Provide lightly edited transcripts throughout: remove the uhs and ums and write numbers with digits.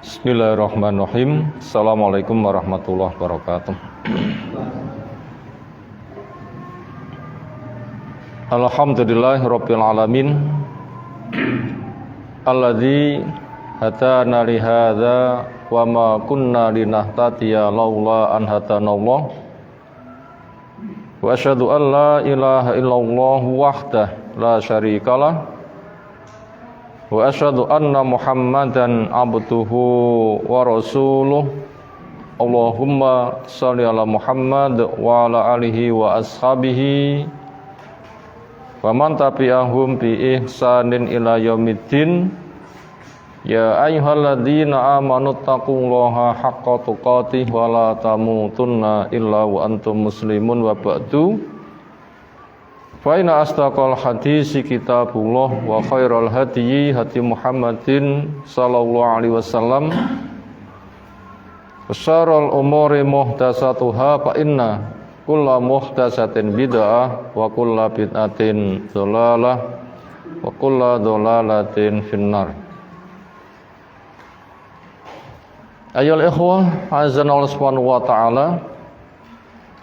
Bismillahirrahmanirrahim. Assalamualaikum warahmatullahi wabarakatuh. Alhamdulillahirabbil alamin. Alladzi hadana li hadza wa ma kunna linahtadiya laula an hadanallah. Wa asyhadu an la ilaha illallah wahdahu la syarikalah. Wa asyhadu anna Muhammadan abduhu wa rasuluh. Allahumma shalli ala Muhammad wa ala alihi wa ashabihi wa man tabi'ahum bi ihsanin ila yaumiddin. Ya ayyuhalladzina amanu taqullaha haqqa tuqatih wa la tamutunna illa wa antum muslimun wa ba'du. Fa inna asdaqal hadisi kitabullah wa khairal hadyi hadi Muhammadin sallallahu alaihi wasallam. Wa syarrul umuri muhdatsatuha fa inna kulla muhdatsatin bid'ah wa kulla bid'atin dhalalah wa kulla dhalalatin finnar. Ayyuhal ikhwah, azanallahu subhanahu wa ta'ala.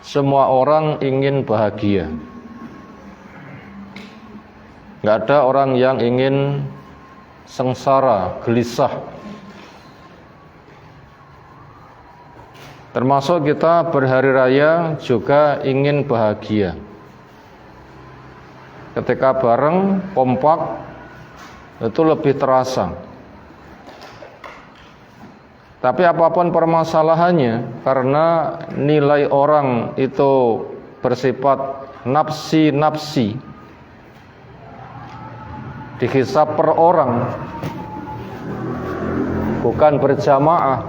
Semua orang ingin bahagia. Enggak ada orang yang ingin sengsara, gelisah. Termasuk kita berhari raya juga ingin bahagia. Ketika bareng, kompak, itu lebih terasa. Tapi apapun permasalahannya, karena nilai orang itu bersifat nafsi-nafsi, dihisab per orang, bukan berjamaah.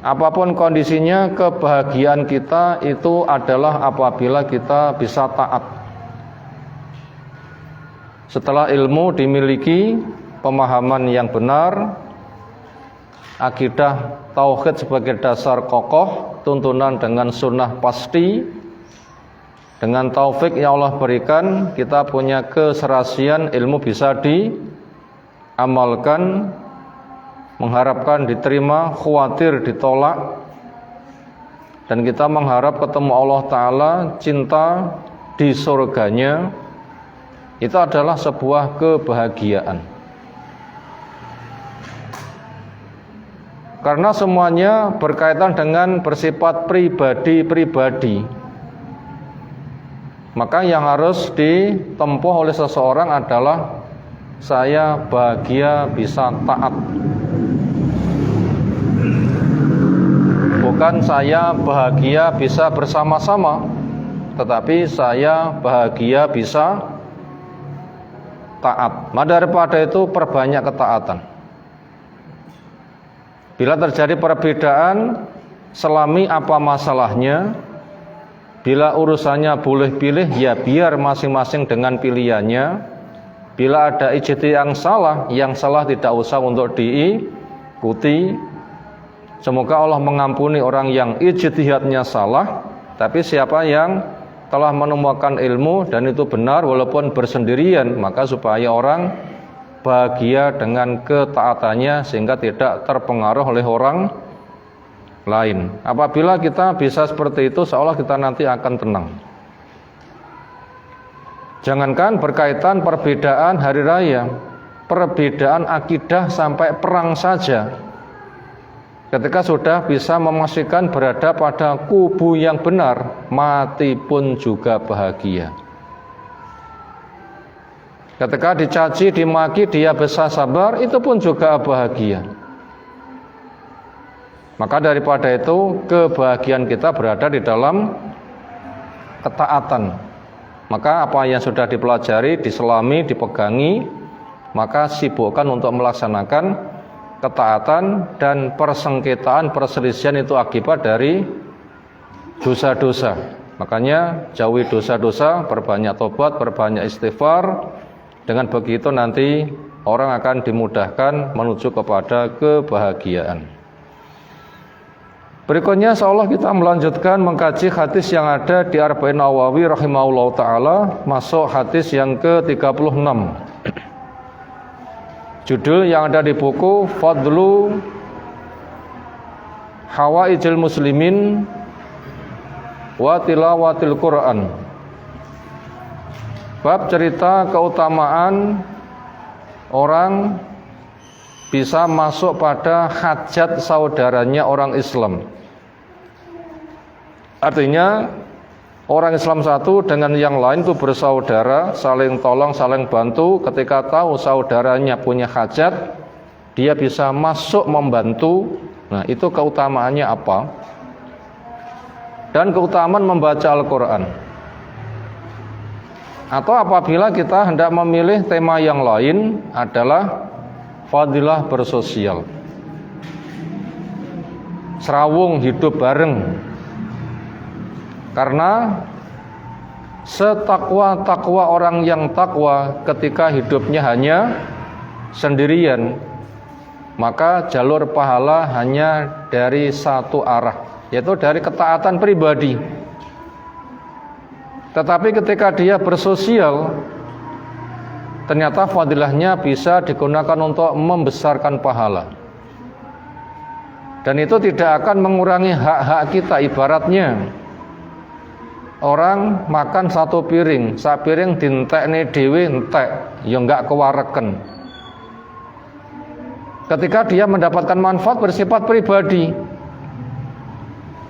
Apapun kondisinya, kebahagiaan kita itu adalah apabila kita bisa taat. Setelah ilmu dimiliki, pemahaman yang benar, akidah tauhid sebagai dasar kokoh, tuntunan dengan sunnah pasti. Dengan taufik yang Allah berikan, kita punya keserasian, ilmu bisa diamalkan, mengharapkan diterima, khawatir ditolak, dan kita mengharap ketemu Allah Ta'ala, cinta di surganya. Itu adalah sebuah kebahagiaan. Karena semuanya berkaitan dengan bersifat pribadi-pribadi. Maka yang harus ditempuh oleh seseorang adalah saya bahagia bisa taat. Bukan saya bahagia bisa bersama-sama, tetapi saya bahagia bisa taat. Maka daripada itu perbanyak ketaatan. Bila terjadi perbedaan, selami apa masalahnya. Bila urusannya boleh pilih, ya biar masing-masing dengan pilihannya. Bila ada ijtihad yang salah tidak usah untuk diikuti. Semoga Allah mengampuni orang yang ijtihadnya salah. Tapi siapa yang telah menemukan ilmu dan itu benar walaupun bersendirian, maka supaya orang bahagia dengan ketaatannya sehingga tidak terpengaruh oleh orang lain. Apabila kita bisa seperti itu, seolah kita nanti akan tenang. Jangankan berkaitan perbedaan hari raya, perbedaan akidah sampai perang saja. Ketika sudah bisa memastikan berada pada kubu yang benar, mati pun juga bahagia. Ketika dicaci, dimaki, dia bisa sabar, itu pun juga bahagia. Maka daripada itu, kebahagiaan kita berada di dalam ketaatan. Maka apa yang sudah dipelajari, diselami, dipegangi, maka sibukkan untuk melaksanakan ketaatan. Dan persengketaan, perselisihan itu akibat dari dosa-dosa. Makanya jauhi dosa-dosa, perbanyak tobat, perbanyak istighfar. Dengan begitu nanti orang akan dimudahkan menuju kepada kebahagiaan. Berikutnya insyaallah kita melanjutkan mengkaji hadis yang ada di Arba'in Nawawi rahimahullah ta'ala. Masuk hadis yang ke-36. Judul yang ada di buku Fadlu Hawaijil Muslimin wa Tilawatil Quran. Bab cerita keutamaan orang bisa masuk pada hajat saudaranya orang Islam. Artinya orang Islam satu dengan yang lain itu bersaudara, saling tolong, saling bantu. Ketika tahu saudaranya punya hajat, dia bisa masuk membantu. Nah, itu keutamaannya apa? Dan keutamaan membaca Al-Quran. Atau apabila kita hendak memilih tema yang lain adalah fadilah bersosial. Serawung hidup bareng. Karena setakwa-takwa orang yang takwa ketika hidupnya hanya sendirian, maka jalur pahala hanya dari satu arah, yaitu dari ketaatan pribadi. Tetapi ketika dia bersosial, ternyata fadilahnya bisa digunakan untuk membesarkan pahala. Dan itu tidak akan mengurangi hak-hak kita. Ibaratnya orang makan satu piring, sak piring dintekne dhewe entek, ya enggak kewareken. Ketika dia mendapatkan manfaat bersifat pribadi.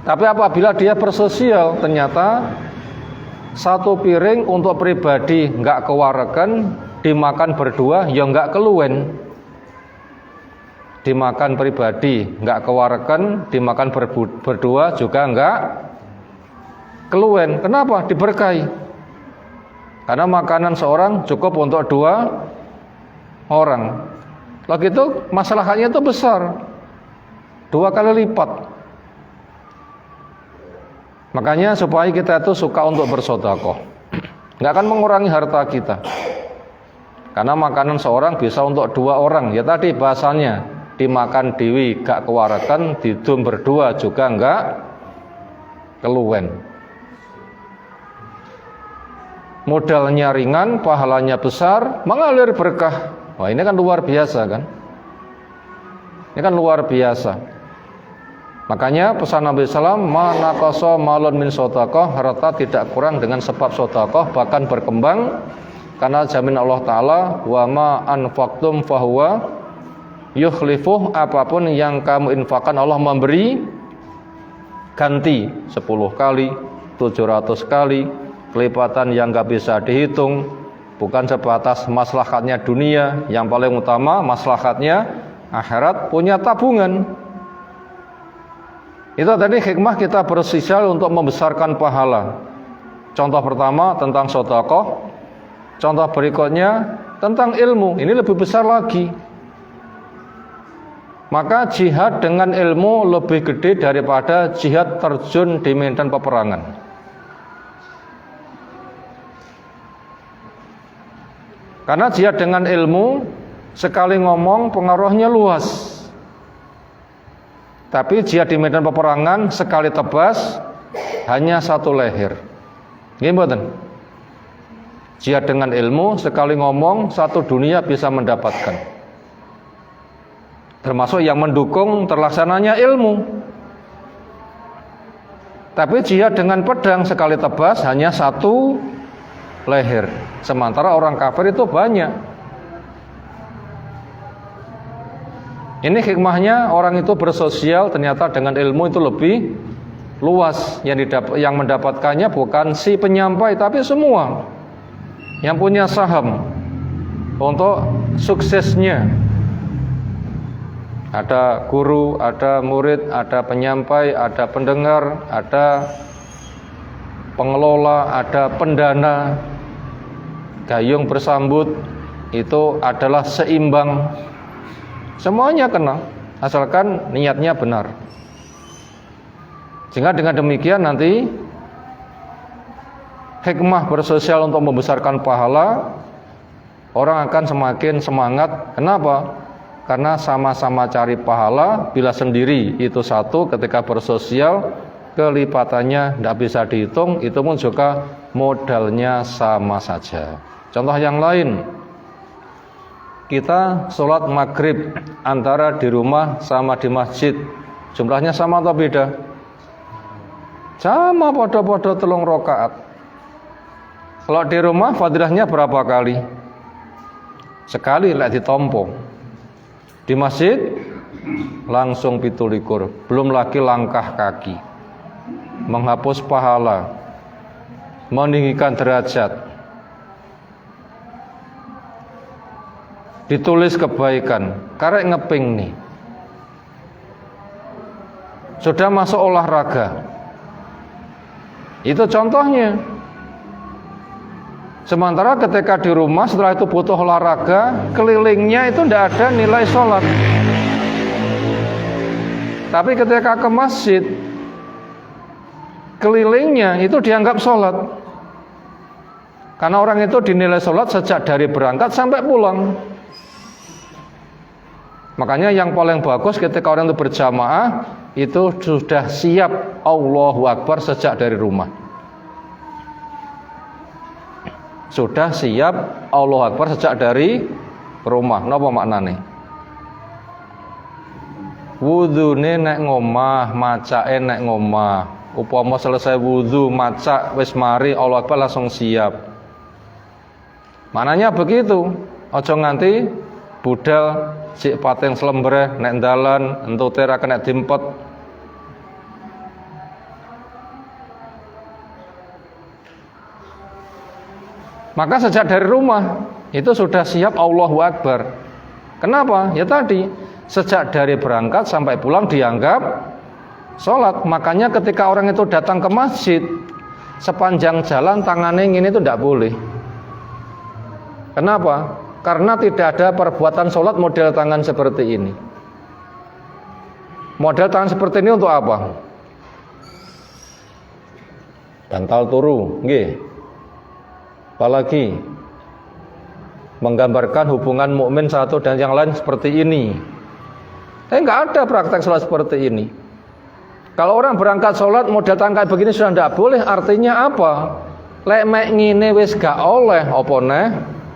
Tapi apabila dia bersosial, ternyata satu piring untuk pribadi enggak kewareken, dimakan berdua ya enggak keluwen. Dimakan pribadi enggak kewareken, dimakan berdua juga enggak keluwen. Kenapa? Diberkahi. Karena makanan seorang cukup untuk 2 orang. Lagi itu masalahnya itu besar, 2 kali lipat. Makanya supaya kita itu suka untuk bersedekah, nggak akan mengurangi harta kita. Karena makanan seorang bisa untuk 2 orang. Ya tadi bahasanya, dimakan dewi gak kewarakan, didum berdua juga enggak keluwen. Modalnya ringan, pahalanya besar, mengalir berkah. Wah, ini kan luar biasa kan? Ini kan luar biasa. Makanya pesan Nabi SAW, manaqasa malun min shadaqah, harta tidak kurang dengan sebab sedekah, bahkan berkembang. Karena jamin Allah Ta'ala, wa ma anfaqtum fahuwa yukhlifuh, apapun yang kamu infakkan Allah memberi ganti 10 kali, 700 kali, kelipatan yang gak bisa dihitung. Bukan sebatas maslahatnya dunia, yang paling utama maslahatnya akhirat, punya tabungan. Itu tadi hikmah kita bersosial untuk membesarkan pahala. Contoh pertama tentang sedekah, contoh berikutnya tentang ilmu, ini lebih besar lagi. Maka jihad dengan ilmu lebih gede daripada jihad terjun di medan peperangan. Karena jihad dengan ilmu sekali ngomong pengaruhnya luas. Tapi jihad di medan peperangan sekali tebas hanya 1 leher. Gimana? Jihad dengan ilmu sekali ngomong 1 dunia bisa mendapatkan. Termasuk yang mendukung terlaksananya ilmu. Tapi jihad dengan pedang sekali tebas hanya 1 leher. Sementara orang kafir itu banyak. Ini hikmahnya orang itu bersosial, ternyata dengan ilmu itu lebih luas. Yang mendapatkannya bukan si penyampai, tapi semua yang punya saham untuk suksesnya. Ada guru, ada murid, ada penyampai, ada pendengar, ada pengelola, ada pendana. Gayung bersambut itu adalah seimbang. Semuanya kena, asalkan niatnya benar. Sehingga dengan demikian nanti hikmah bersosial untuk membesarkan pahala, orang akan semakin semangat. Kenapa? Karena sama-sama cari pahala. Bila sendiri itu 1, ketika bersosial kelipatannya tidak bisa dihitung. Itu pun juga modalnya sama saja. Contoh yang lain, kita sholat maghrib antara di rumah sama di masjid, jumlahnya sama atau beda? Sama, podo-podo 3 rakaat. Kalau di rumah fadilahnya berapa kali? Sekali lek ditompo. Di masjid langsung 17, belum lagi langkah kaki, menghapus pahala, meninggikan derajat, ditulis kebaikan. Karek ngeping nih, sudah masuk olahraga. Itu contohnya. Sementara ketika di rumah setelah itu butuh olahraga, kelilingnya itu tidak ada nilai sholat. Tapi ketika ke masjid, kelilingnya itu dianggap sholat. Karena orang itu dinilai sholat sejak dari berangkat sampai pulang. Makanya yang paling bagus ketika orang itu berjamaah, itu sudah siap Allahu Akbar sejak dari rumah. Sudah siap Allahu Akbar sejak dari rumah. Napa maknane? Wudune nek ngomah, macake nek ngomah. Upama selesai wudu, macak wis mari Allahu Akbar langsung siap. Mananya begitu. Aja nganti budal sik pating slembreh nek dalan entute ra kena dimpet. Maka sejak dari rumah itu sudah siap Allahu Akbar. Kenapa? Ya tadi, sejak dari berangkat sampai pulang dianggap sholat. Makanya ketika orang itu datang ke masjid, sepanjang jalan tangannya ini itu tidak boleh. Kenapa? Karena tidak ada perbuatan sholat model tangan seperti ini. Model tangan seperti ini untuk apa? Bantal turu, nggih. Apalagi menggambarkan hubungan mukmin satu dan yang lain seperti ini. Enggak ada praktek sholat seperti ini. Kalau orang berangkat sholat model tangan kayak begini sudah tidak boleh. Artinya apa? Lek mek ngene wis gak oleh apa neh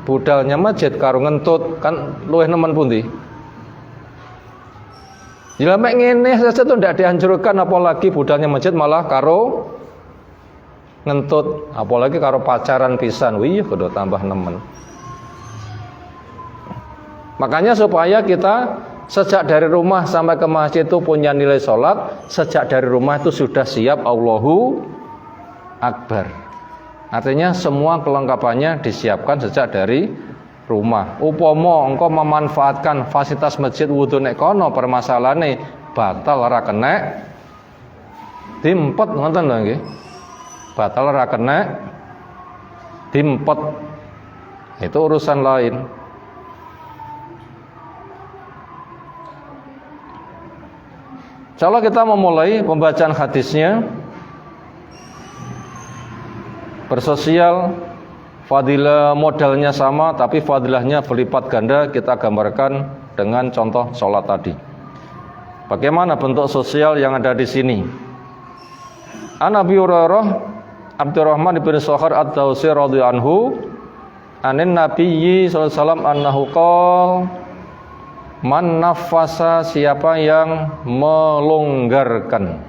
budalnya masjid karo ngentut kan luwih nemen pundi. Jika mek ngene saja itu tidak dianjurkan, apalagi budalnya masjid malah karo ngentut, apalagi karo pacaran pisan. Wih, kudu tambah nemen. Makanya supaya kita sejak dari rumah sampai ke masjid itu punya nilai sholat, sejak dari rumah itu sudah siap Allahu Akbar. Artinya semua kelengkapannya disiapkan sejak dari rumah. Upomo engkau memanfaatkan fasilitas masjid wudu nek kono, permasalahane batal ora kena dimpet, ngoten lho nggih. Batal ora kena dimpet. Itu urusan lain. Insyaallah kita memulai pembacaan hadisnya. Bersosial, fadilah modalnya sama, tapi fadilahnya berlipat ganda. Kita gambarkan dengan contoh sholat tadi. Bagaimana bentuk sosial yang ada di sini? An Abi Hurairah Abdurrahman bin Sakhar Ad-Dawsi radhiyallahu anhu, anin Nabiyyi sallallahu alaihi wasallam annahu qala, man nafasa, siapa yang melonggarkan,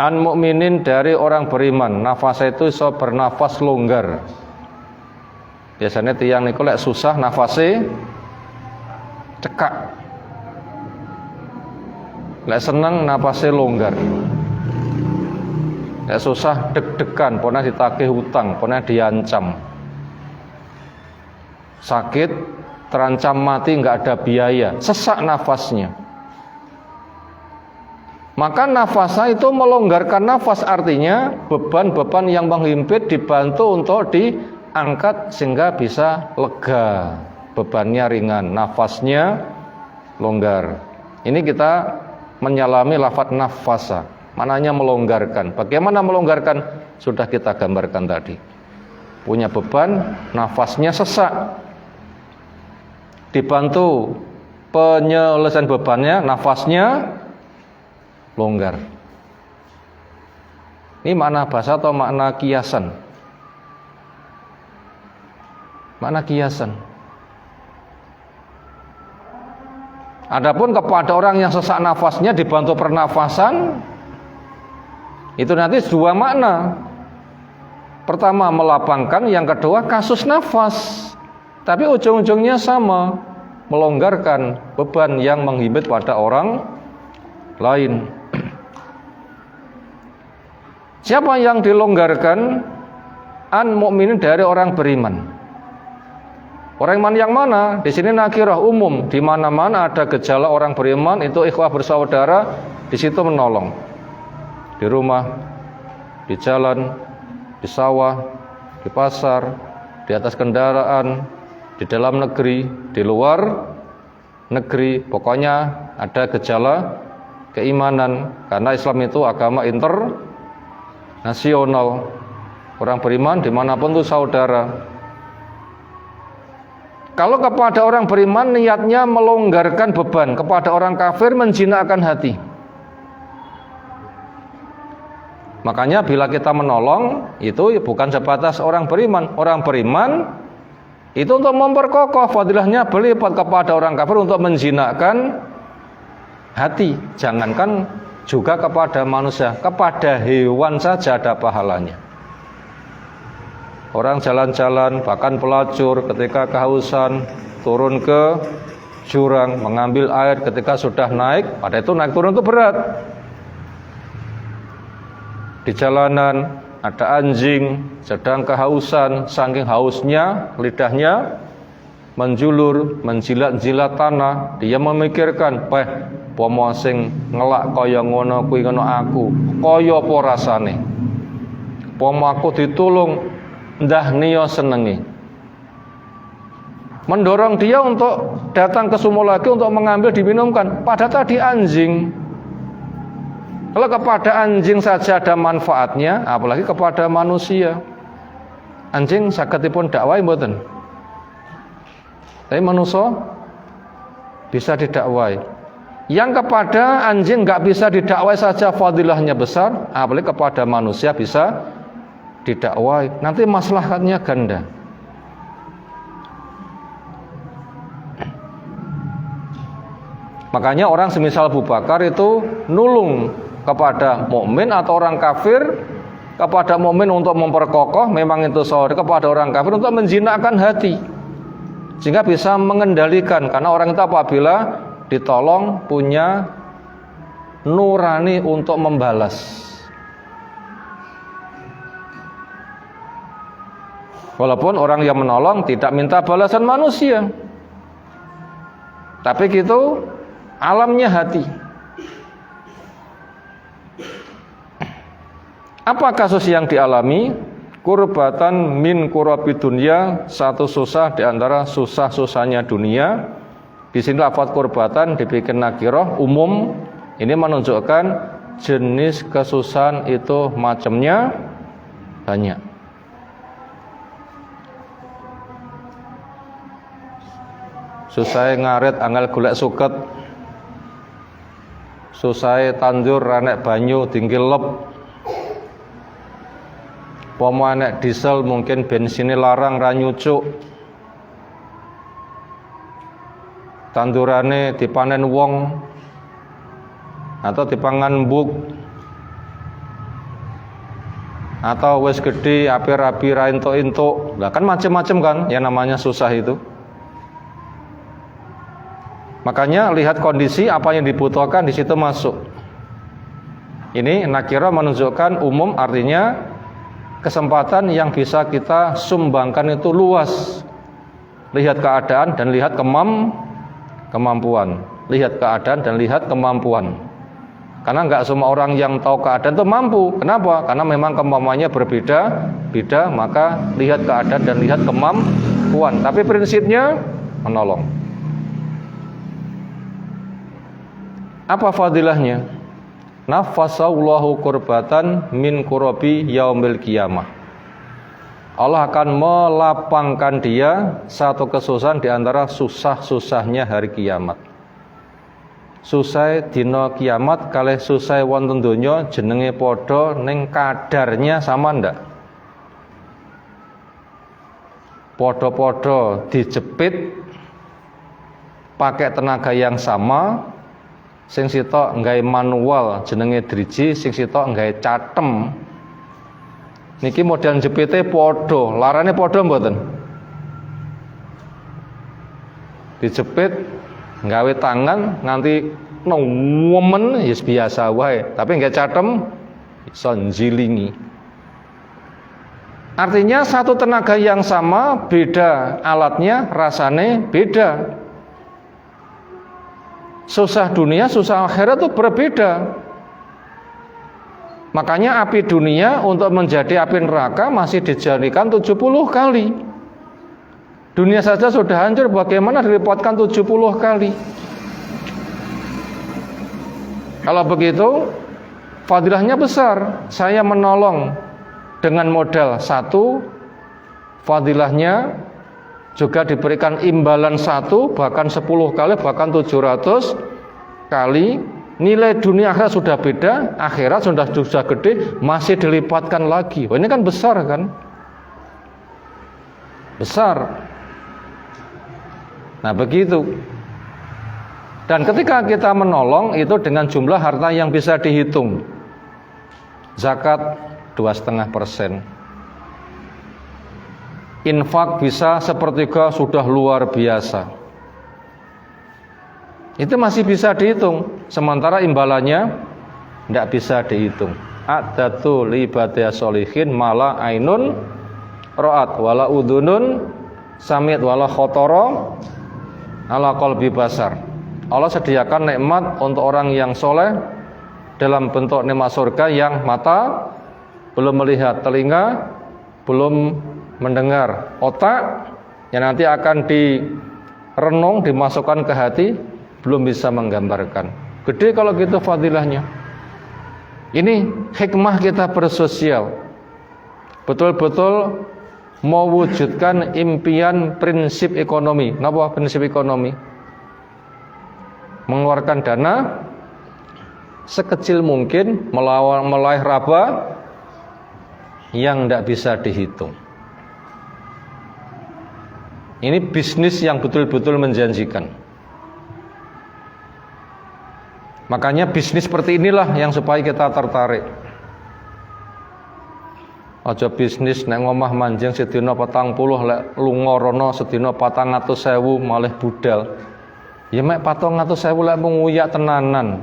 an mukminin, dari orang beriman. Nafasa itu iso bernafas longgar. Biasanya tiang niku lek susah nafase cekak, lek seneng nafase longgar. Lek susah deg-degan, pernah ditagih hutang, pernah diancam sakit, terancam mati, nggak ada biaya, sesak nafasnya. Maka nafasa itu melonggarkan nafas, artinya beban-beban yang menghimpit dibantu untuk diangkat sehingga bisa lega, bebannya ringan, nafasnya longgar. Ini kita menyalami lafaz nafasa, maknanya melonggarkan. Bagaimana melonggarkan? Sudah kita gambarkan tadi. Punya beban, nafasnya sesak, dibantu penyelesaian bebannya, nafasnya longgar. Ini makna bahasa atau makna kiasan? makna kiasan. Adapun kepada orang yang sesak nafasnya dibantu pernafasan, itu nanti dua makna. Pertama melapangkan, yang kedua kasus nafas. Tapi ujung-ujungnya sama, melonggarkan beban yang menghimpit pada orang lain. Siapa yang dilonggarkan? An mukminin, dari orang beriman. Orang iman yang mana? Di sini nakirah umum. Di mana-mana ada gejala orang beriman, itu ikhwah bersaudara, di situ menolong. Di rumah, di jalan, di sawah, di pasar, di atas kendaraan, di dalam negeri, di luar negeri, pokoknya ada gejala keimanan. Karena Islam itu agama internasional. Orang beriman dimanapun itu saudara. Kalau kepada orang beriman niatnya melonggarkan beban, kepada orang kafir menjinakkan hati. Makanya bila kita menolong, itu bukan sebatas orang beriman. Orang beriman itu untuk memperkokoh, fadilahnya berlipat kepada orang kafir untuk menjinakkan hati. Jangankan juga kepada manusia, kepada hewan saja ada pahalanya. Orang jalan-jalan, bahkan pelacur ketika kehausan, turun ke jurang, mengambil air ketika sudah naik, pada itu naik turun itu berat. Di jalanan ada anjing sedang kehausan, saking hausnya lidahnya menjulur, menjilat-jilat tanah. Dia memikirkan, pomo sing ngelak kaya ngono kuwi ngono aku, kaya apa rasane? Pomo aku ditulung, ndah niyo senengi. Mendorong dia untuk datang ke sumur lagi untuk mengambil diminumkan. Pada tadi anjing. Kalau kepada anjing saja ada manfaatnya, apalagi kepada manusia. Anjing sagedipun dakwah mboten. Tapi manusia bisa didakwai. Yang kepada anjing enggak bisa didakwai saja fadilahnya besar, apalagi kepada manusia bisa didakwai. Nanti maslahatnya ganda. Makanya orang semisal Abu Bakar itu nulung kepada mukmin atau orang kafir, kepada mukmin untuk memperkokoh, memang itu saudara, kepada orang kafir untuk menjinakkan hati, sehingga bisa mengendalikan. Karena orang itu apabila ditolong punya nurani untuk membalas. Walaupun orang yang menolong tidak minta balasan manusia, tapi gitu alamnya hati. Apa kasus yang dialami? Kurbatan min kurabi dunia, satu susah di antara susah-susahnya dunia. Di sini lafaz kurbatan dibikin nakirah umum. Ini menunjukkan jenis kesusahan itu macamnya banyak. Susah ngarit angel golek suket. Susah tandur ranek banyu tinggi lep. Pomo enek diesel mungkin bensinnya larang ra nyucuk. Tandurane dipanen wong atau dipangan mbuk. Atau wis gede api rapi ra entuk-entuk. Lah kan macam-macam kan yang namanya susah itu. Makanya lihat kondisi apa yang dibutuhkan di situ masuk. Ini nakira menunjukkan umum, artinya kesempatan yang bisa kita sumbangkan itu luas. Lihat keadaan dan lihat kemampuan. Lihat keadaan dan lihat kemampuan. Karena enggak semua orang yang tahu keadaan itu mampu. Kenapa? Karena memang kemampuannya berbeda, maka lihat keadaan dan lihat kemampuan. Tapi prinsipnya menolong. Apa fadilahnya? Nafasallahu kurbatan min kurabi yaumil qiyamah. Allah akan melapangkan dia satu kesusahan di antara susah-susahnya hari kiamat. Susah dina kiamat kalih susah wonten donya jenenge padha ning kadarnya sama ndak? podo-podo dijepit pakai tenaga yang sama, sing sitok nggawe manual jenenge driji, sing sitok nggawe catem. Niki model jepite podo, larane podo mboten? Dijepit nggawe tangan nganti nemen yes biasa wae, tapi nggawe catem iso njilingi. Artinya satu tenaga yang sama, beda alatnya, rasane beda. Susah dunia, susah akhirat itu berbeda. Makanya api dunia untuk menjadi api neraka masih dijadikan 70 kali. Dunia saja sudah hancur, bagaimana dilipatkan 70 kali? Kalau begitu, fadilahnya besar. Saya menolong dengan modal 1, fadilahnya juga diberikan imbalan 1, bahkan 10 kali, bahkan 700 kali. Nilai dunia akhirat sudah beda, akhirat sudah gede, masih dilipatkan lagi. Wah, ini kan besar kan? Besar. Nah begitu. Dan ketika kita menolong itu dengan jumlah harta yang bisa dihitung. Zakat 2,5%. Infak bisa sepertiga, sudah luar biasa. Itu masih bisa dihitung. Sementara imbalannya tidak bisa dihitung. A'datu li ibadiy sholihin mala ainun ra'at wala udhunun samit wala khotoro ala qalbi basar. Allah sediakan nikmat untuk orang yang soleh dalam bentuk nikmat surga yang mata belum melihat, telinga belum mendengar, otak yang nanti akan direnung, dimasukkan ke hati belum bisa menggambarkan. Gede kalau gitu fadilahnya. Ini hikmah kita bersosial, betul-betul mewujudkan impian prinsip ekonomi. Napa prinsip ekonomi? Mengeluarkan dana sekecil mungkin melaih raba yang tidak bisa dihitung. Ini bisnis yang betul-betul menjanjikan. Makanya bisnis seperti inilah yang supaya kita tertarik. Aja bisnis nek ngomah manjing sedina 40 lek lunga rono sedina 400.000 malih budal. Ya mek 400.000 lek nguyak tenanan.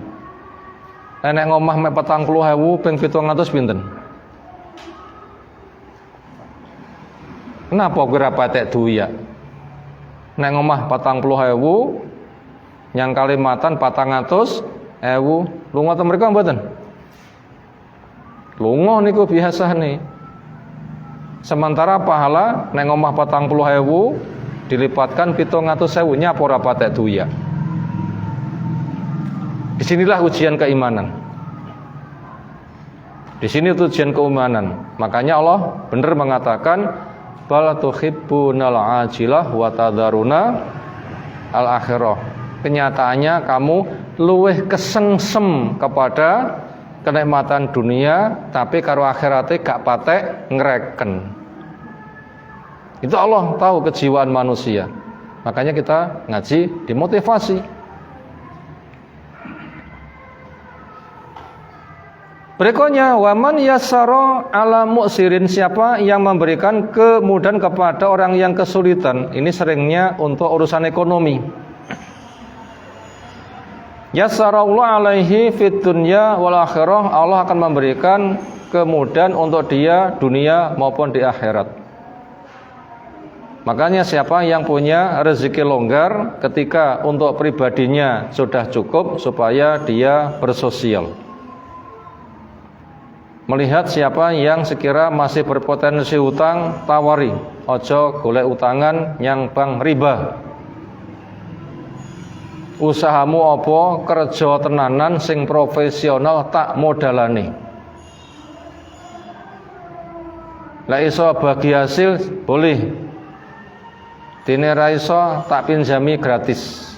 Nek ngomah mek 40.000 ping 700 pinten? Kenapa kira patek duya? Nek ngomah 40.000 yang Kalimantan 400.000 lunga ten mriku mboten? Lunga niku biasa nih. Sementara pahala nek ngomah 40.000 dilipatkan 700.000 nyapa ora patek duya. Disinilah ujian keimanan. Di sini ujian keimanan. Makanya Allah benar mengatakan bal tuhibbunal ajilah wa tadharuna al akhirah. Kenyataannya kamu luweh kesengsem kepada kenikmatan dunia, tapi karo akhirate gak patek ngreken. Itu Allah tahu kejiwaan manusia. Makanya kita ngaji dimotivasi. Berikutnya, waman yassara ala mu'sirin, siapa yang memberikan kemudahan kepada orang yang kesulitan. Ini seringnya untuk urusan ekonomi. Yassarallahu alaihi fid dunya wal akhirah, Allah akan memberikan kemudahan untuk dia dunia maupun di akhirat. Makanya siapa yang punya rezeki longgar ketika untuk pribadinya sudah cukup supaya dia bersosial. Melihat siapa yang sekira masih berpotensi utang, tawari. Ojo golek utangan yang bang riba. Usahamu apa, kerja tenanan sing profesional tak modalane. Lah iso bagi hasil boleh. Dene ra iso tak pinjami gratis.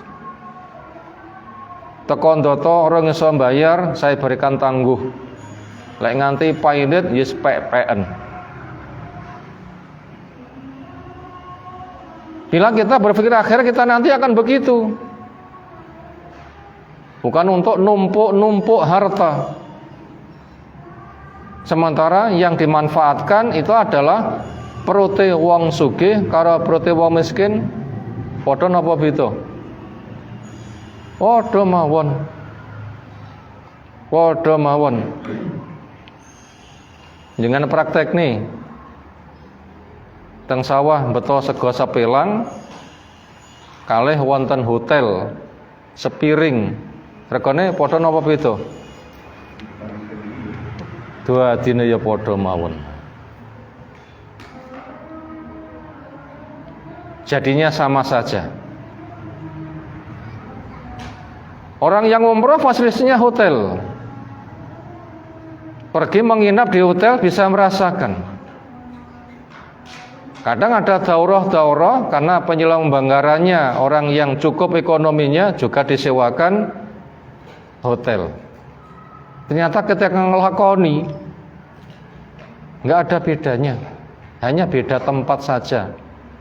Teko ndoto ora iso bayar, saya berikan tangguh. Lek nganti pailit yes pek-peken. Bila kita berpikir akhirat, kita nanti akan begitu. Bukan untuk numpuk-numpuk harta. Sementara yang dimanfaatkan itu adalah perute wong sugih karo perute wong miskin padha napa beda? Padha mawon. Padha mawon. Dengan praktek nih teng sawah beto sego sepilang kalih wonten hotel sepiring regane padha napa beda? Dua dina ya padha mawon. Jadinya sama saja. Orang yang umroh fasilitasnya hotel, pergi menginap di hotel bisa merasakan. Kadang ada daurah-daurah karena penyelenggaranya orang yang cukup ekonominya juga disewakan hotel. Ternyata ketika ngelakoni nggak ada bedanya, hanya beda tempat saja.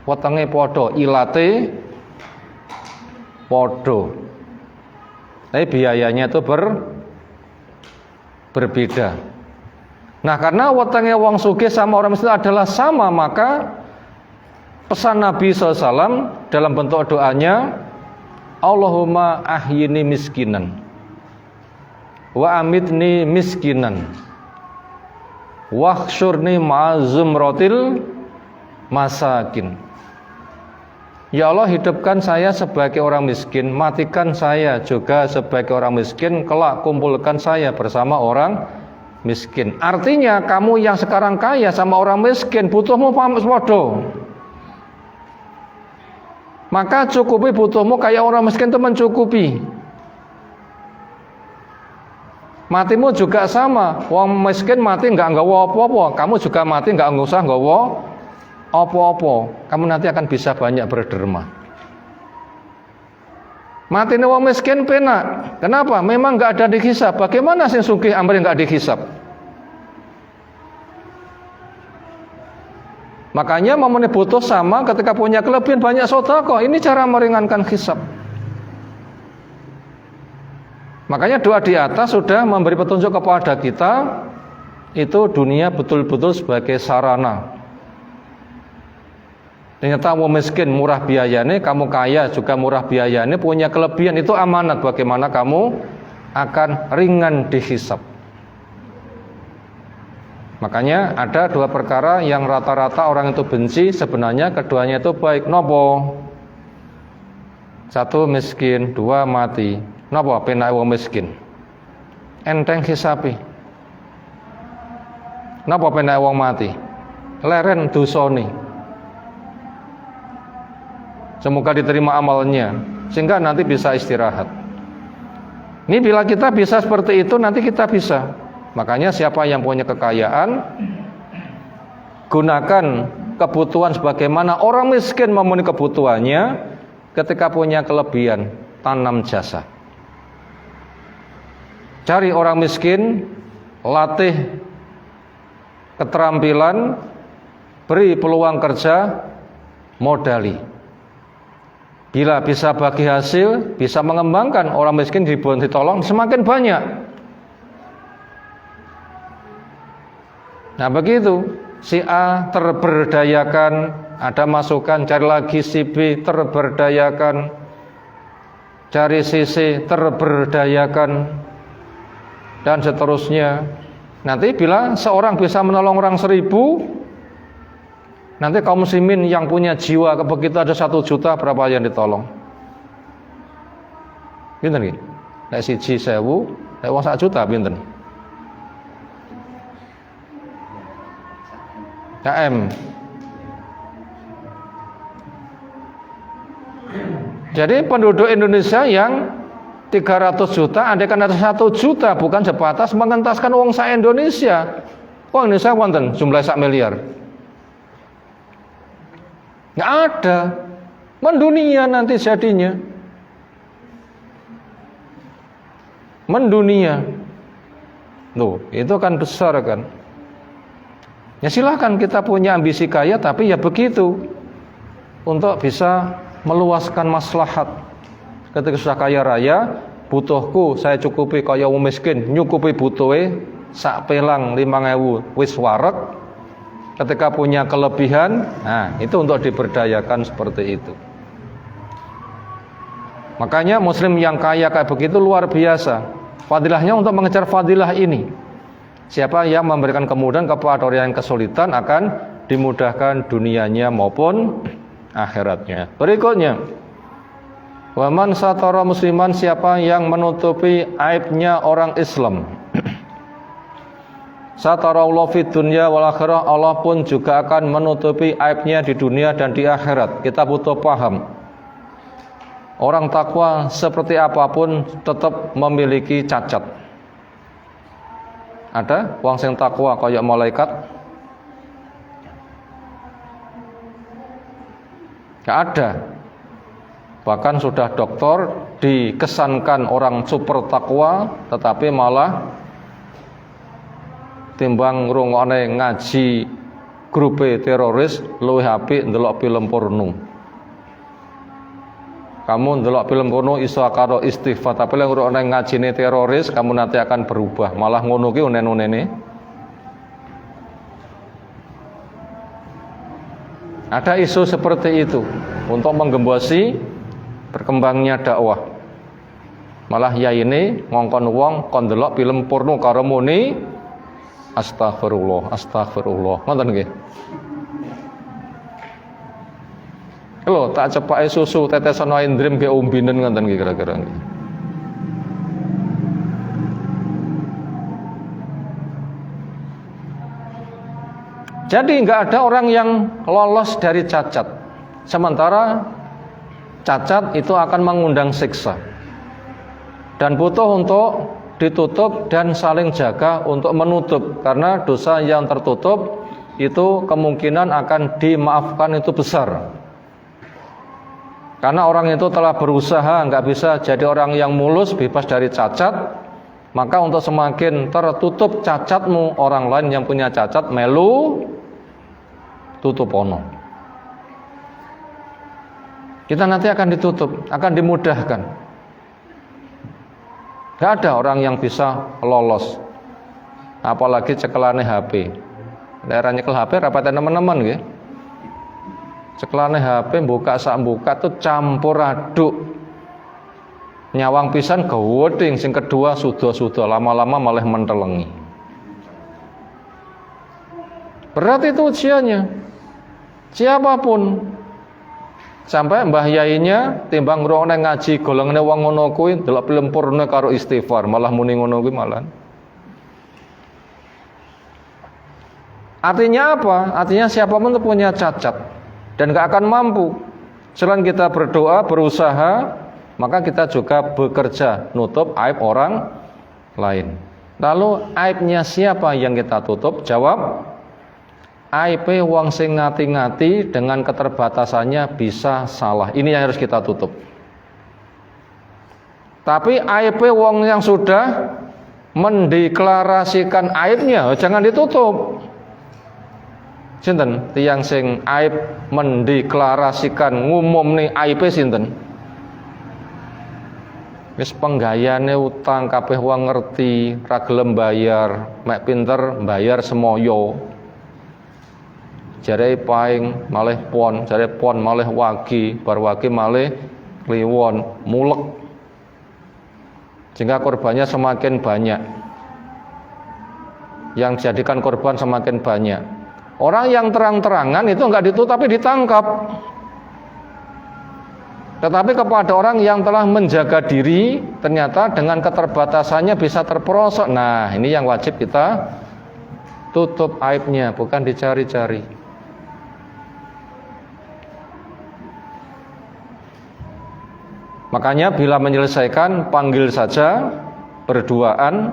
Wetenge podo, ilate podo, tapi biayanya itu berbeda. Nah, karena wetenge wong sugih sama orang miskin adalah sama, maka pesan Nabi SAW dalam bentuk doanya, Allahumma ahyini miskinan wa amitni miskinan wakhsyurni ma'azumrotil masakin. Ya Allah, hidupkan saya sebagai orang miskin, matikan saya juga sebagai orang miskin, kelak kumpulkan saya bersama orang miskin. Artinya kamu yang sekarang kaya sama orang miskin butuhmu podo. Maka cukupi butuhmu kayak orang miskin itu mencukupi. Matimu juga sama. Wong miskin mati nggak nggawa apa-apa, kamu juga mati nggak usah nggawa apa-apa. Kamu nanti akan bisa banyak berderma. Matine wong miskin penak. Kenapa? Memang nggak ada dihisab. Bagaimana sing sugih ambil nggak dihisab? Makanya memang butuh sama ketika punya kelebihan banyak sedekah. Ini cara meringankan hisab. Makanya doa di atas sudah memberi petunjuk kepada kita, itu dunia betul-betul sebagai sarana. Ternyata wong miskin murah biayanya, kamu kaya juga murah biayanya, punya kelebihan, itu amanat bagaimana kamu akan ringan dihisab. Makanya ada dua perkara yang rata-rata orang itu benci, sebenarnya keduanya itu baik. Nopo? Satu miskin, dua mati. Nopo penak wong miskin? Enteng hisabi. Nopo penak wong mati? Leren dosane. Semoga diterima amalnya sehingga nanti bisa istirahat. Ini bila kita bisa seperti itu, nanti kita bisa. Makanya siapa yang punya kekayaan, gunakan kebutuhan sebagaimana orang miskin memenuhi kebutuhannya. Ketika punya kelebihan, tanam jasa. Cari orang miskin, latih keterampilan, beri peluang kerja, modali. Bila bisa bagi hasil, bisa mengembangkan orang miskin ditolong semakin banyak. Nah begitu, si A terberdayakan, ada masukan, cari lagi si B terberdayakan, cari si C terberdayakan, dan seterusnya. Nanti bila seorang bisa menolong orang 1000, nanti kaum muslimin yang punya jiwa begitu ada 1 juta, berapa yang ditolong? Pinten nggih? Nek siji 1000, nek wong 1 juta pinten? KM. Jadi penduduk Indonesia yang 300 juta, andaikan ada 1 juta bukan sebatas mengentaskan wong sak Indonesia. Wong Indonesia wonten jumlah 1 miliar. Nggak ada. Mendunia nanti jadinya. Mendunia. Loh, itu kan besar kan. Ya silahkan kita punya ambisi kaya, tapi ya begitu. untuk bisa meluaskan maslahat. Ketika sudah kaya raya, butuhku saya cukupi kaya wong miskin, nyukupi butuhe sak pelang 5.000 wis wareg. Ketika punya kelebihan, nah itu untuk diberdayakan seperti itu. Makanya muslim yang kaya kayak begitu luar biasa. Fadilahnya untuk mengejar fadilah ini. Siapa yang memberikan kemudahan kepada orang yang kesulitan akan dimudahkan dunianya maupun akhiratnya. Berikutnya, waman satara musliman, siapa yang menutupi aibnya orang Islam. Satara Allah fid dunya wal akhirah, Allah pun juga akan menutupi aibnya di dunia dan di akhirat. Kita butuh paham. Orang takwa seperti apapun tetap memiliki cacat. Ada wong sing takwa kaya malaikat? Gak ada. Bahkan sudah doktor dikesankan orang super takwa, tetapi malah timbang ngrungokne ngaji grupe teroris luwih apik ndelok film porno. Kamu ndelok film porno iso karo istighfar, tapi lek ngrungokne ngajine teroris kamu nanti akan berubah, malah ngono ki unen-unene. Ada isu seperti itu untuk menggembosi berkembangnya dakwah. Malah ya ini ngongkon wong kon ndelok film porno karo muni astagfirullah, astagfirullah. Ngoten nggih. Lho, tak cepake susu tetesan wae ndrim ge umbinen ngoten nggih kira-kira nggih. Jadi enggak ada orang yang lolos dari cacat. Sementara cacat itu akan mengundang siksa. Dan butuh untuk ditutup dan saling jaga untuk menutup, karena dosa yang tertutup itu kemungkinan akan dimaafkan itu besar. Karena orang itu telah berusaha, nggak bisa jadi orang yang mulus, bebas dari cacat, maka untuk semakin tertutup cacatmu, orang lain yang punya cacat melu tutup ono. Kita nanti akan ditutup, akan dimudahkan. Gak ada orang yang bisa lolos. Apalagi cekelane HP. Daerah nyekel HP rapatnya teman-teman nggih. Cekelane HP buka sak buka tuh campur aduk. Nyawang pisan geweding, sing kedua sudah lama-lama malah mentelengi. Berat itu ujiannya. Siapapun. Sampai mbah yainya timbang ngrungokne ngaji golongane wong ngono kuwi delok film porno karo istighfar, malah muni ngono kuwi malah. Artinya apa? Artinya siapapun itu punya cacat dan gak akan mampu. Selain kita berdoa, berusaha, maka kita juga bekerja nutup aib orang lain. Lalu aibnya siapa yang kita tutup? Jawab, aib wong sing ngati-ngati dengan keterbatasannya bisa salah. Ini yang harus kita tutup. Tapi aib wong yang sudah mendeklarasikan aibnya jangan ditutup. Sinten tiyang sing aib mendeklarasikan ngumumne aibe sinten? Wis penggayane utang kabeh wong ngerti, ra gelem bayar, mek pinter bayar semoyo. Jare paing malih pon, jare pon malih wagi, bar wagi malih kliwon, mulek. Sehingga korbannya semakin banyak. Yang dijadikan korban semakin banyak. Orang yang terang-terangan itu enggak ditutup tapi ditangkap. Tetapi kepada orang yang telah menjaga diri, ternyata dengan keterbatasannya bisa terperosok. Nah, ini yang wajib kita tutup aibnya, bukan dicari-cari. Makanya bila menyelesaikan, panggil saja berduaan.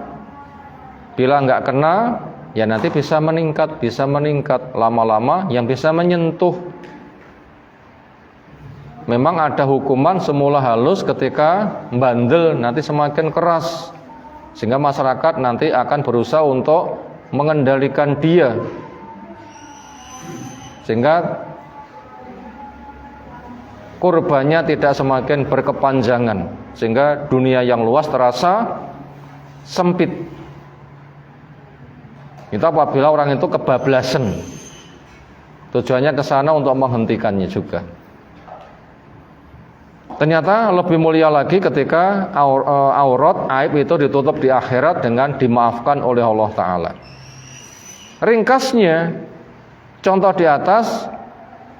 Bila enggak kena, ya nanti bisa meningkat. Lama-lama yang bisa menyentuh. Memang ada hukuman semula halus, ketika bandel nanti semakin keras. Sehingga masyarakat nanti akan berusaha untuk mengendalikan dia. Sehingga kurbannya tidak semakin berkepanjangan, sehingga dunia yang luas terasa sempit. Itu apabila orang itu kebablasan, tujuannya ke sana untuk menghentikannya juga. Ternyata lebih mulia lagi ketika aurat, aib itu ditutup di akhirat dengan dimaafkan oleh Allah Ta'ala. Ringkasnya, contoh di atas,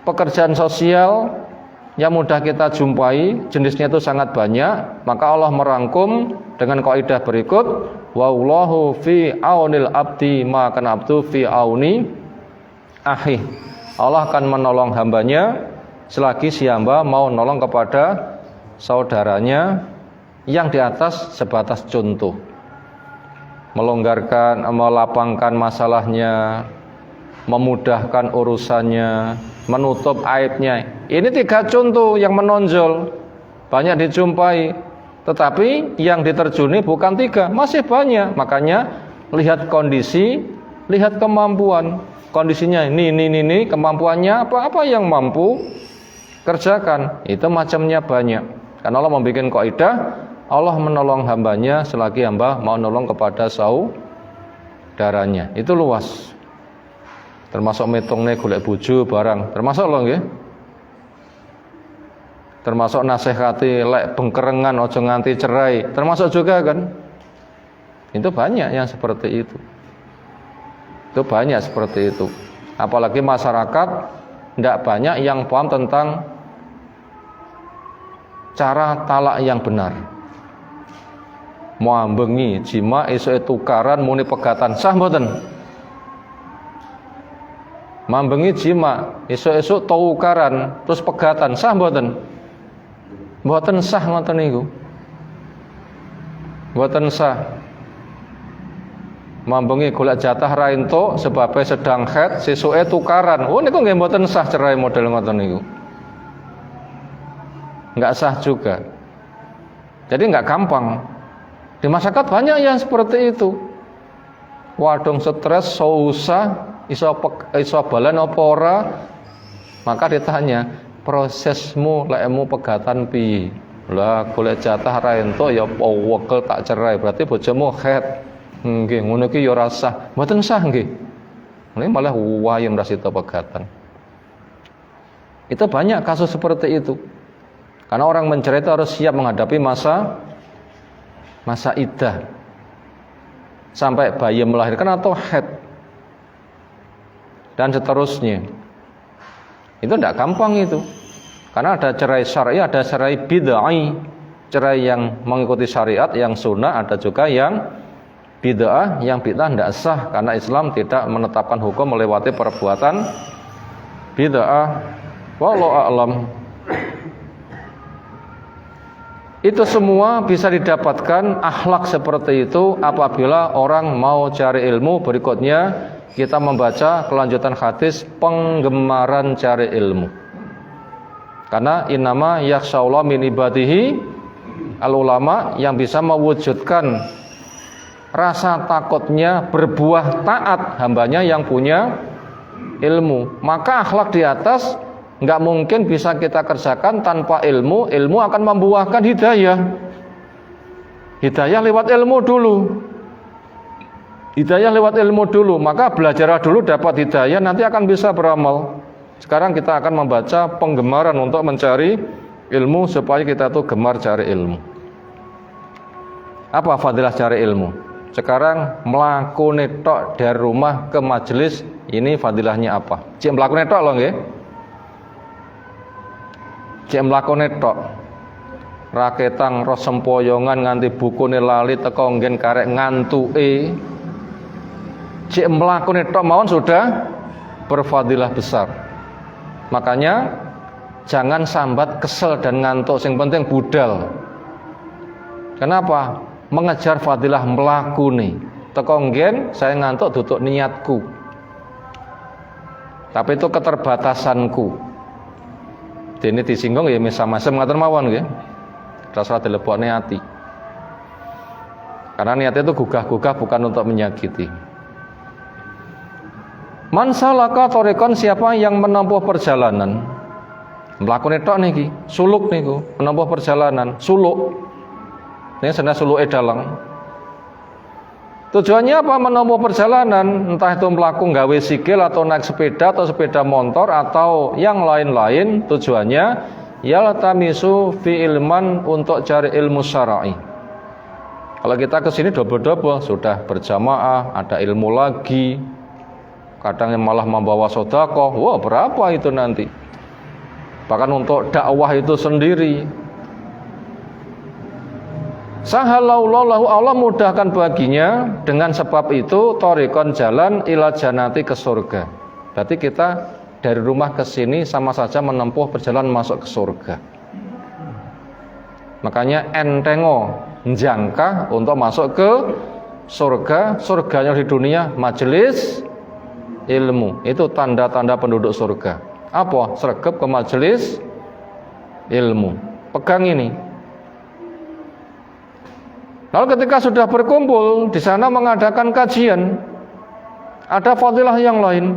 pekerjaan sosial yang mudah kita jumpai, jenisnya itu sangat banyak, maka Allah merangkum dengan kaidah berikut, wallahu fi aunil abdi ma kana abdu fi auni akhi. Allah akan menolong hambanya selagi si hamba mau nolong kepada saudaranya. Yang di atas sebatas contoh, melonggarkan, melapangkan masalahnya, memudahkan urusannya, menutup aibnya. Ini 3 contoh yang menonjol, banyak dijumpai. Tetapi yang diterjuni bukan 3, masih banyak. Makanya lihat kondisi, lihat kemampuan. Kondisinya ini, kemampuannya apa yang mampu kerjakan. Itu macamnya banyak. Karena Allah membuat kaidah, Allah menolong hambanya selagi hamba mau nolong kepada saudaranya. Itu luas. Termasuk mitungnya golek bojo barang, termasuk loh nggih. Termasuk nasihati lek bengkerengan ojo nganti cerai, termasuk juga kan. Itu banyak yang seperti itu. Itu banyak seperti itu. Apalagi masyarakat tidak banyak yang paham tentang cara talak yang benar. Muambengi jima esuk tukaran muni pegatan sah mboten? Mambengi jima esuk-esuk tukaran terus pegatan sah mboten? Mboten sah ngoten niku. Mboten sah. Mambengi golek jatah ra entuk sebabe sedang haid sesuke tukaran. Oh niku nggih mboten sah cerai model ngoten niku. Enggak sah juga. Jadi enggak gampang. Di masyarakat banyak yang seperti itu. Wadong stres, susah, iso balan apa ora? Maka ditanya, prosesmu lekmu pegatan pi? Lah golek jatah ra entuk ya wekel tak cerai. Berarti bojomu haid. Nggih, ngono iki ya ora sah. Mboten sah nggih. Ini malah wayem rasita pegatan. Itu banyak kasus seperti itu. Karena orang mencerai itu harus siap menghadapi masa iddah. Sampai bayi melahirkan atau haid. Dan seterusnya. Itu tidak gampang itu. Karena ada cerai syar'i, ada cerai bid'ah. Cerai yang mengikuti syariat, yang sunnah, ada juga yang bid'ah, yang bid'ah tidak sah. Karena Islam tidak menetapkan hukum melewati perbuatan bid'ah. Wallahu a'lam. Itu semua bisa didapatkan akhlak seperti itu apabila orang mau cari ilmu. Berikutnya kita membaca kelanjutan hadis penggemaran cari ilmu. Karena innama yakhsyaullah min ibadihi al-ulama, yang bisa mewujudkan rasa takutnya berbuah taat hambanya yang punya ilmu. Maka akhlak di atas nggak mungkin bisa kita kerjakan tanpa ilmu. Ilmu akan membuahkan hidayah. Hidayah lewat ilmu dulu. Hidayah lewat ilmu dulu. Maka belajar dulu dapat hidayah, nanti akan bisa beramal. Sekarang kita akan membaca penggemaran untuk mencari ilmu, supaya kita tuh gemar cari ilmu. Apa fadilah cari ilmu? Sekarang mlakune tok dari rumah ke majelis, ini fadilahnya apa? Cek mlakune tok lho nggih. Cek mlakune tok. Raketang ro sempoyongan nganti bukune lali teko nggen karek ngantuke. Cek mlakune tok mawon sudah berfadilah besar. Makanya jangan sambat kesel dan ngantuk, sing penting budal. Kenapa? Mengejar fadilah mlakune. Teko nggen saya ngantuk duduk niatku. Tapi itu keterbatasanku. Dene disinggung ya misam-masem ngaten mawon nggih. Rasa dilebokne ati. Karena niatnya itu gugah-gugah, bukan untuk menyakiti. Man salaka thariqan, siapa yang menempuh perjalanan. Mlakune tok niki, suluk niku, menempuh perjalanan, suluk. Ini seneng suluke dalang. Tujuannya apa menempuh perjalanan? Entah itu melaku gawe sikil atau naik sepeda atau sepeda motor atau yang lain-lain. Tujuannya yaltamisu fi ilman, untuk cari ilmu syar'i. Kalau kita ke sini double-double, sudah berjamaah, ada ilmu lagi. Kadang malah membawa sedekah. Wah, berapa itu nanti? Bahkan untuk dakwah itu sendiri. Sahalallahu, Allah mudahkan baginya, dengan sebab itu thariqan, jalan ila jannati, ke surga. Berarti kita dari rumah ke sini sama saja menempuh perjalanan masuk ke surga. Makanya entengo njangka untuk masuk ke surga. Surganya di dunia majelis ilmu. Itu tanda-tanda penduduk surga. Apa? Sregep ke majelis ilmu. Pegang ini. Lalu ketika sudah berkumpul di sana mengadakan kajian, ada fadilah yang lain.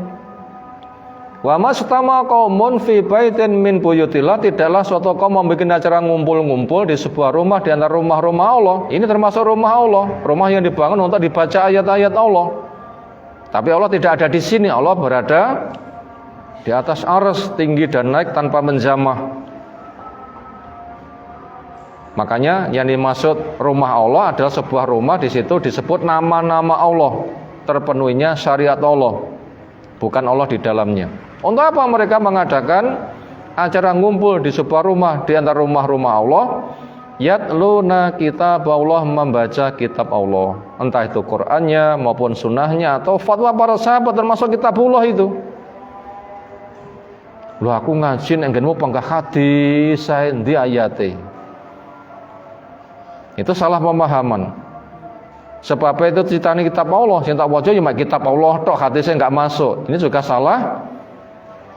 Wa mastama qaumun fi baitin min buyutillah, tidaklah suatu kaum membuat acara ngumpul-ngumpul di sebuah rumah di antara rumah-rumah Allah. Ini termasuk rumah Allah, rumah yang dibangun untuk dibaca ayat-ayat Allah. Tapi Allah tidak ada di sini, Allah berada di atas arsy, tinggi dan naik tanpa menjamah. Makanya yang dimaksud rumah Allah adalah sebuah rumah, di situ disebut nama-nama Allah, terpenuhinya syariat Allah, bukan Allah di dalamnya. Untuk apa mereka mengadakan acara ngumpul di sebuah rumah di antara rumah-rumah Allah? Yatluna kitab Allah, membaca kitab Allah, entah itu Qur'annya maupun sunnahnya atau fatwa para sahabat, termasuk kitabullah itu. Loh, aku ngajin enggenmu panggah hadis saya ndi ayate. Itu salah pemahaman. Sebab itu citane kitab Allah, sing tak waca ya kitab Allah tok, hadisnya enggak masuk. Ini juga salah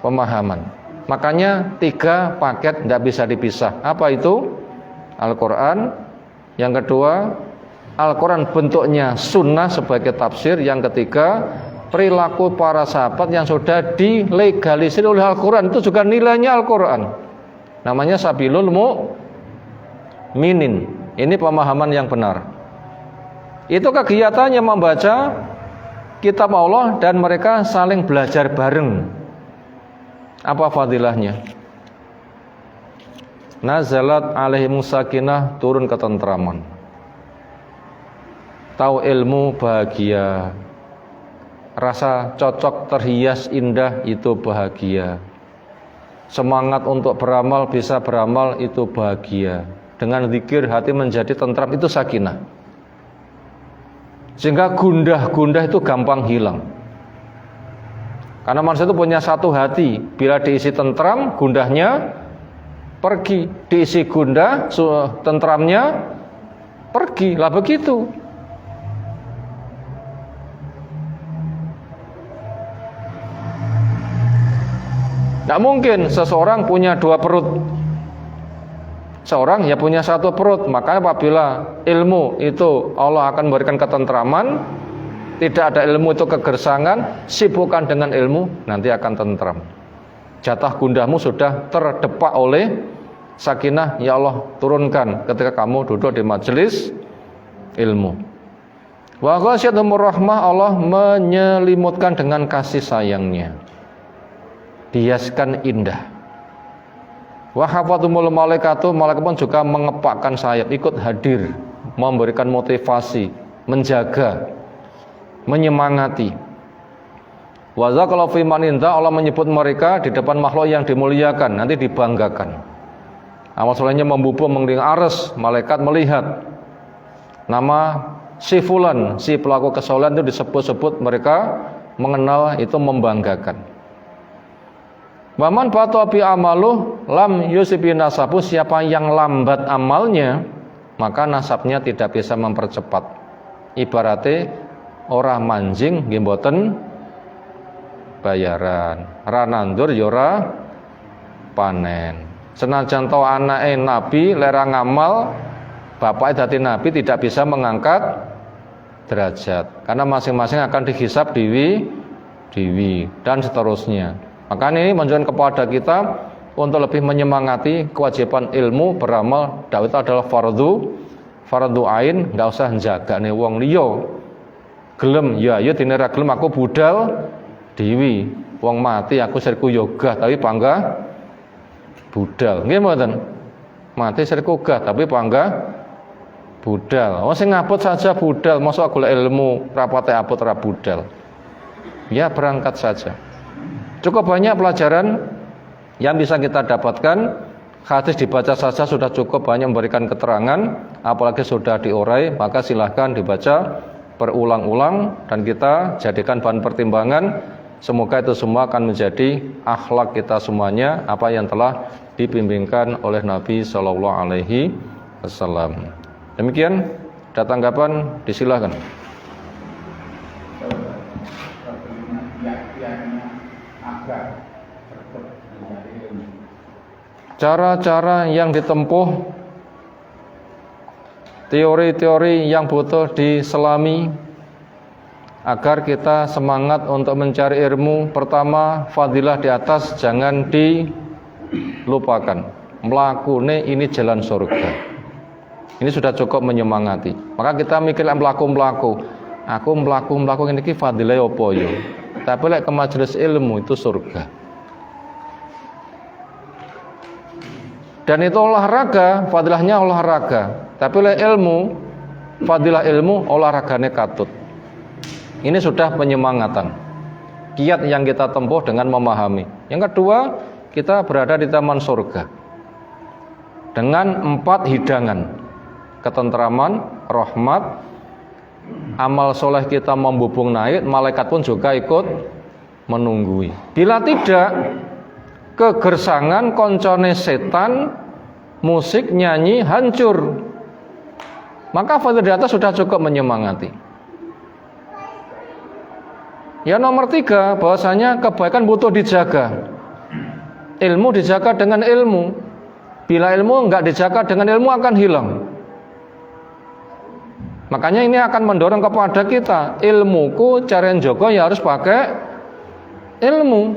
pemahaman. Makanya 3 paket enggak bisa dipisah. Apa itu? Al-Qur'an. Yang kedua, Al-Qur'an bentuknya sunnah sebagai tafsir. Yang ketiga, perilaku para sahabat yang sudah dilegalisir oleh Al-Qur'an, itu juga nilainya Al-Qur'an. Namanya sabilul mu'minin. Ini pemahaman yang benar. Itu kegiatannya membaca kitab Allah dan mereka saling belajar bareng. Apa fadilahnya? Nazalat alaihimus sakinah, turun ketentraman. Tahu ilmu bahagia. Rasa cocok, terhias indah, itu bahagia. Semangat untuk beramal, bisa beramal, itu bahagia. Dengan zikir hati menjadi tentram, itu sakinah. Sehingga gundah-gundah itu gampang hilang. Karena manusia itu punya satu hati. Bila diisi tentram, gundahnya pergi. Diisi gundah, tentramnya pergi. Lah begitu. Tidak mungkin seseorang punya 2 perut. Seorang ya punya 1 perut. Makanya apabila ilmu itu Allah akan memberikan ketentraman, tidak ada ilmu itu kegersangan, sibukkan dengan ilmu, nanti akan tentram. Jatah gundahmu sudah terdepak oleh sakinah ya Allah turunkan ketika kamu duduk di majelis ilmu. Wa ghasyiyatuhumur rahmah, Allah menyelimutkan dengan kasih sayangnya, dihiaskan indah. Wa hafathumul malaikatu, malaikat pun juga mengepakkan sayap, ikut hadir, memberikan motivasi, menjaga, menyemangati. Wa zaqala fi maninta, Allah menyebut mereka di depan makhluk yang dimuliakan, nanti dibanggakan. Amal solehnya membubuh mengelilingi arsy, malaikat melihat. Nama si fulan, si pelaku kesolehan itu disebut-sebut, mereka mengenal, itu membanggakan. Waman bata bi amaluh lam yusibi nasabu, siapa yang lambat amalnya maka nasabnya tidak bisa mempercepat. Ibaratnya ora manjing nggih mboten bayaran, ra nandur ya ora panen. Senajan to anake nabi lera ngamal, bapake dadi nabi tidak bisa mengangkat derajat karena masing-masing akan dihisab dewi dan seterusnya. Maka ini menunjukkan kepada kita untuk lebih menyemangati kewajiban ilmu beramal. Dakwah itu adalah fardu ain, enggak usah njagane wong liya. Gelem ya dene ra gelem aku budal dewi. Wong mati aku sirku yoga tapi panggah budal. Nggih mboten? Mati sirku gah tapi panggah budal. Oh sing ngaput saja budal, mosok golek ilmu rapate apot ra budal. Ya berangkat saja. Cukup banyak pelajaran yang bisa kita dapatkan. Hadis dibaca saja sudah cukup banyak memberikan keterangan, apalagi sudah diurai, maka silahkan dibaca berulang-ulang dan kita jadikan bahan pertimbangan. Semoga itu semua akan menjadi akhlak kita semuanya, apa yang telah dibimbingkan oleh Nabi Shallallahu Alaihi Wasallam. Demikian, ada tanggapan, disilahkan. Cara-cara yang ditempuh, teori-teori yang butuh diselami agar kita semangat untuk mencari ilmu. Pertama, fadilah di atas jangan dilupakan. Melakune ini jalan surga. Ini sudah cukup menyemangati. Maka kita mikir melaku. Aku melaku ini fadilah apa ya? Tapi lek ke majelis ilmu itu surga. Dan itu olahraga, fadilahnya olahraga. Tapi lek ilmu, fadilah ilmu olahragane katut. Ini sudah penyemangatan. Kiat yang kita tempuh dengan memahami. Yang kedua, kita berada di taman surga dengan 4 hidangan: ketentraman, rahmat, amal soleh kita membubung naik, malaikat pun juga ikut menunggui. Bila tidak, kegersangan koncone setan, musik, nyanyi, hancur. Maka fadilah di atas sudah cukup menyemangati. Ya nomor 3, bahwasanya kebaikan butuh dijaga. Ilmu dijaga dengan ilmu. Bila ilmu enggak dijaga dengan ilmu akan hilang. Makanya ini akan mendorong kepada kita, ilmuku cara njogo ya harus pakai ilmu.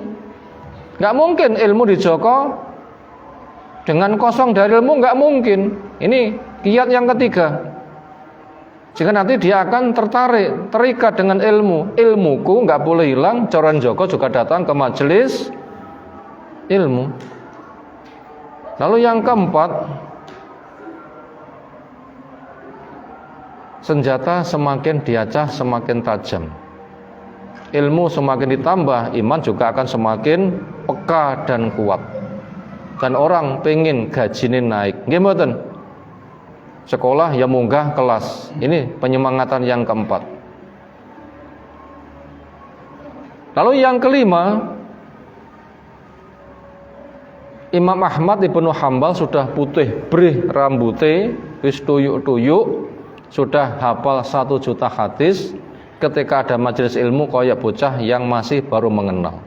Enggak mungkin ilmu dijogo dengan kosong dari ilmu, enggak mungkin. Ini kiat yang ketiga. Jika nanti dia akan tertarik, terikat dengan ilmu. Ilmuku enggak boleh hilang, cara njogo juga datang ke majelis ilmu. Lalu yang keempat, senjata semakin diacah semakin tajam. Ilmu semakin ditambah, iman juga akan semakin peka dan kuat. Dan orang pengen gajine naik. Nggih mboten? Sekolah ya munggah kelas. Ini penyemangatan yang keempat. Lalu yang kelima, Imam Ahmad Ibnu Hambal sudah putih brih rambute, wis tuyuk-tuyuk, sudah hafal 1 juta hadis. Ketika ada majelis ilmu kayak bocah yang masih baru mengenal.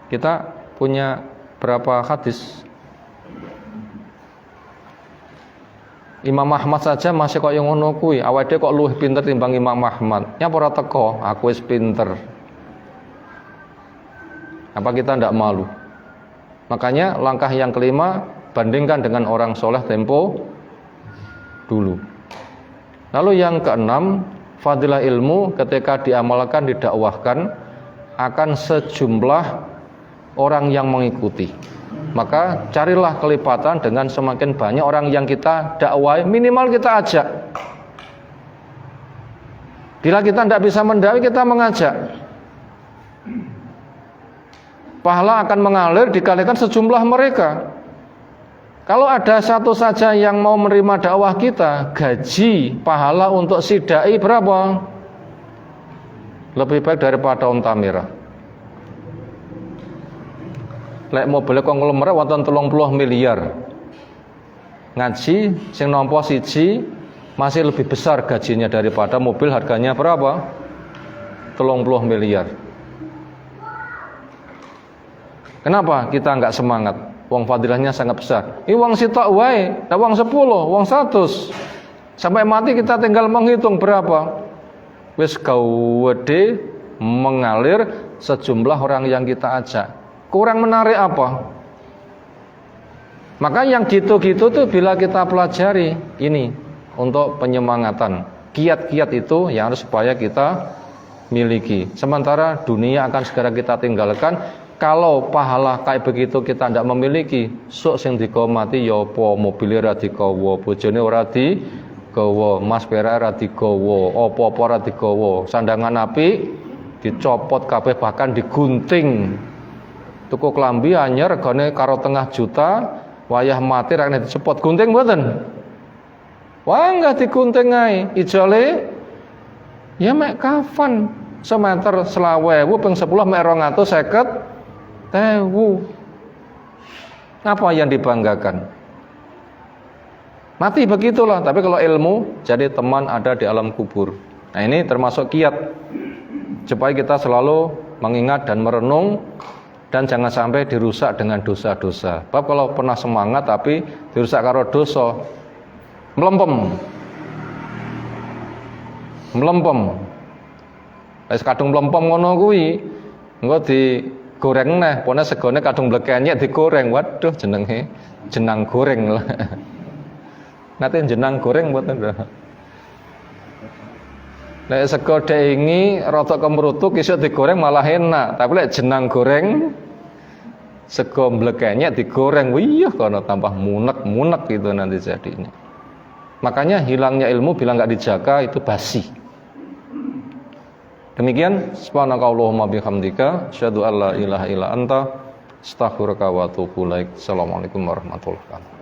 Kita punya berapa hadis? Imam Ahmad saja masih kok yang ngono kuwi, awake kok luwih pinter timbang Imam Ahmad. Nyapa ora teko, aku wis pinter. Apa kita ndak malu? Makanya langkah yang kelima, bandingkan dengan orang soleh tempo dulu. Lalu yang keenam, fadilah ilmu ketika diamalkan, didakwahkan akan sejumlah orang yang mengikuti. Maka carilah kelipatan dengan semakin banyak orang yang kita dakwai, minimal kita ajak. Bila kita tidak bisa mendakwai, kita mengajak. Pahala akan mengalir dikalikan sejumlah mereka. Kalau ada satu saja yang mau menerima dakwah kita, gaji pahala untuk si dai berapa? Lebih baik daripada unta merah. Lek mobil konglomerat wonten 30 miliar. Ngaji sing nampa siji masih lebih besar gajinya daripada mobil harganya berapa? 30 miliar. Kenapa kita enggak semangat? Wong fadilahnya sangat besar. Ini wong sitok wae, nah wong 10, wong 100. Sampai mati kita tinggal menghitung berapa. Wis gawede mengalir sejumlah orang yang kita ajak. kurang menarik apa? Maka yang gitu-gitu tuh bila kita pelajari ini untuk penyemangatan. Kiat-kiat itu yang harus supaya kita miliki. Sementara dunia akan segera kita tinggalkan. Kalau pahala kayak begitu kita tidak memiliki, sok sing dikomati ya apa, mobil ora digawa, bojone ora digawa, mas perak ora digawa, apa-apa ora digawa, sandangan api dicopot kabeh bahkan digunting. Tuku klambi anyar regane karo 0,5 juta. Wayah mati ra kena dicepot gunting mboten. Wah enggak digunting ae. Ijole ya mek kafan semeter 20.000 ping 10 mek 250.000. Apa yang dibanggakan? Mati begitulah, tapi kalau ilmu jadi teman ada di alam kubur. Nah, ini termasuk kiat supaya kita selalu mengingat dan merenung dan jangan sampai dirusak dengan dosa-dosa. Sebab kalau pernah semangat tapi dirusak karo dosa, melempem. Wis kadung melempem ngono kuwi, engko digoreng neh, pone segone kadung blekenyek digoreng. Waduh jenenge jenang goreng lah. Nate jenang goreng mboten lho. Lek sego deingi rada kemrutuk isuk digoreng malah enak, tapi lek jenang goreng sego mblekenyek digoreng, wiyah kono tambah munek gitu nanti jadinya. Makanya hilangnya ilmu bila nggak dijaga itu basi. Demikian, subhanakallahumma bihamdika, asyhadu an la ilaha illa anta, astaghfiruka wa atubu ilaik. Assalamualaikum warahmatullahi wabarakatuh.